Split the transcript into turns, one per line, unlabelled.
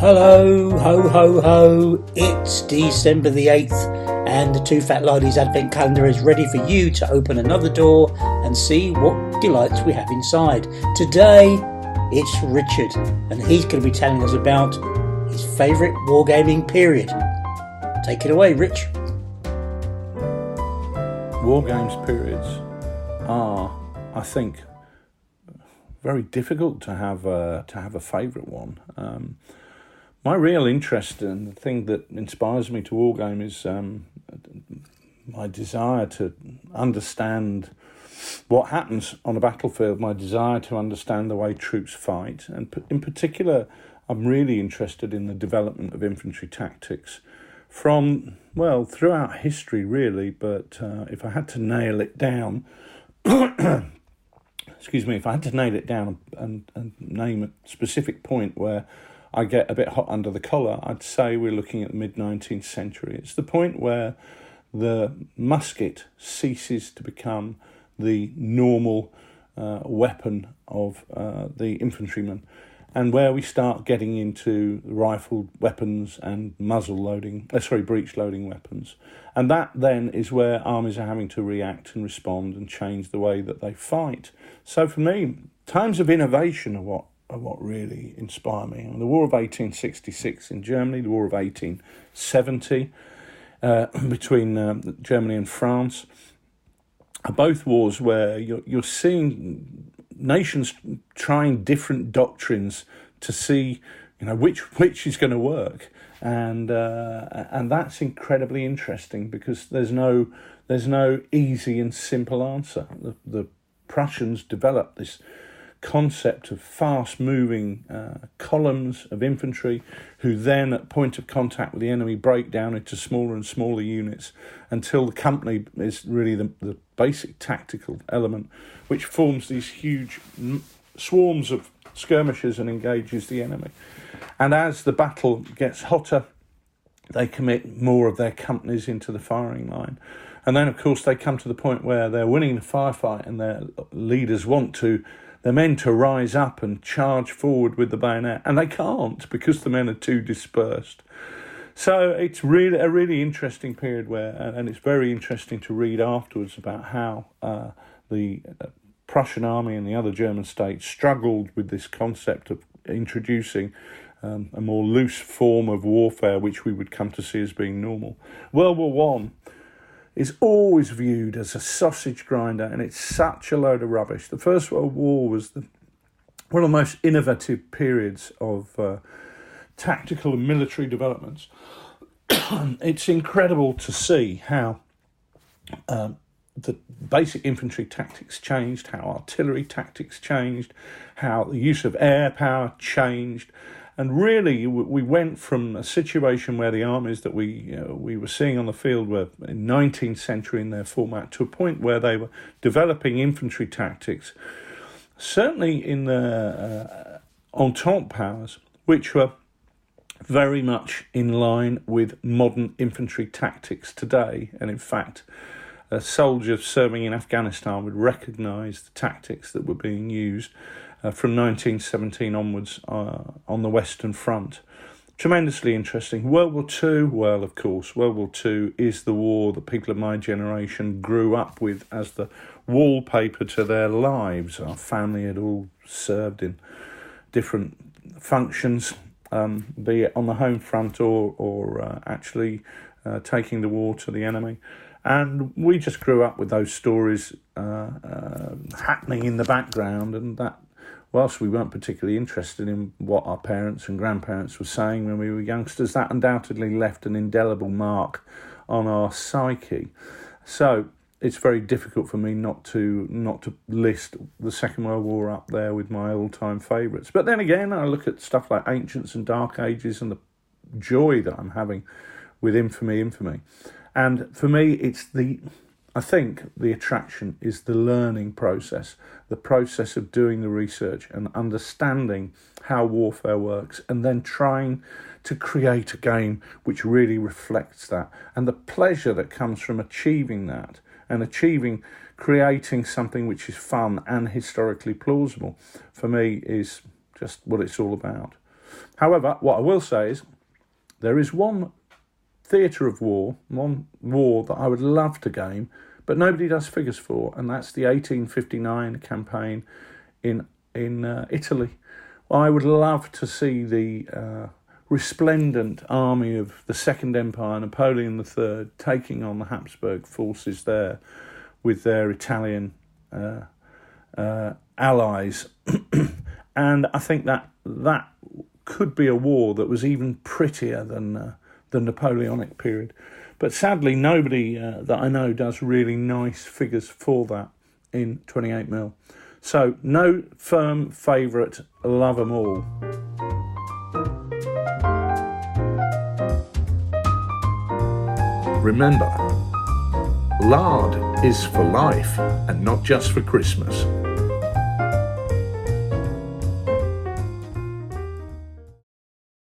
Hello, ho, ho, ho. It's December the 8th and the TooFatLardies Advent Calendar is ready for you to open another door and see what delights we have inside. Today, it's Richard and he's going to be telling us about his favourite wargaming period. Take it away, Rich.
War games periods are, I think, very difficult to have a favourite one. My real interest and the thing that inspires me to wargame is my desire to understand what happens on a battlefield, my desire to understand the way troops fight. And in particular, I'm really interested in the development of infantry tactics from, well, throughout history, really. But if I had to nail it down, if I had to nail it down and name a specific point where I get a bit hot under the collar, I'd say we're looking at the mid-19th century. It's the point where the musket ceases to become the normal weapon of the infantryman, and where we start getting into rifled weapons and breech loading weapons. And that then is where armies are having to react and respond and change the way that they fight. So for me, times of innovation are what really inspire me. The War of 1866 in Germany, the War of 1870 between Germany and France, are both wars where you're seeing nations trying different doctrines to see, which is going to work, and that's incredibly interesting because there's no easy and simple answer. The Prussians developed this concept of fast-moving columns of infantry who then, at point of contact with the enemy, break down into smaller and smaller units until the company is really the basic tactical element, which forms these huge swarms of skirmishers and engages the enemy. And as the battle gets hotter, they commit more of their companies into the firing line. And then, of course, they come to the point where they're winning the firefight and their leaders want their men to rise up and charge forward with the bayonet, and they can't because the men are too dispersed. So it's really a really interesting period and it's very interesting to read afterwards about how the Prussian army and the other German states struggled with this concept of introducing a more loose form of warfare, which we would come to see as being normal. World War I is always viewed as a sausage grinder, and it's such a load of rubbish. The First World War was one of the most innovative periods of tactical and military developments. It's incredible to see how the basic infantry tactics changed, how artillery tactics changed, how the use of air power changed. And really, we went from a situation where the armies that we were seeing on the field were in 19th century in their format to a point where they were developing infantry tactics, certainly in the Entente powers, which were very much in line with modern infantry tactics today. And in fact, soldiers serving in Afghanistan would recognise the tactics that were being used from 1917 onwards on the Western Front. Tremendously interesting. World War II, well, of course, World War II is the war that people of my generation grew up with as the wallpaper to their lives. Our family had all served in different functions, be it on the home front or actually taking the war to the enemy. And we just grew up with those stories happening in the background, and that, whilst we weren't particularly interested in what our parents and grandparents were saying when we were youngsters, that undoubtedly left an indelible mark on our psyche. So it's very difficult for me not to list the Second World War up there with my all-time favourites. But then again, I look at stuff like Ancients and Dark Ages and the joy that I'm having with Infamy. And for me, I think the attraction is the learning process, the process of doing the research and understanding how warfare works, and then trying to create a game which really reflects that, and the pleasure that comes from achieving that and creating something which is fun and historically plausible, for me, is just what it's all about. However, what I will say is there is one theatre of war, one war that I would love to game, but nobody does figures for, and that's the 1859 campaign in Italy. Well, I would love to see the resplendent army of the Second Empire, Napoleon III, taking on the Habsburg forces there with their Italian allies. And I think that could be a war that was even prettier than the Napoleonic period. But sadly, nobody that I know does really nice figures for that in 28mm. So no firm favourite, love them all.
Remember, lard is for life and not just for Christmas.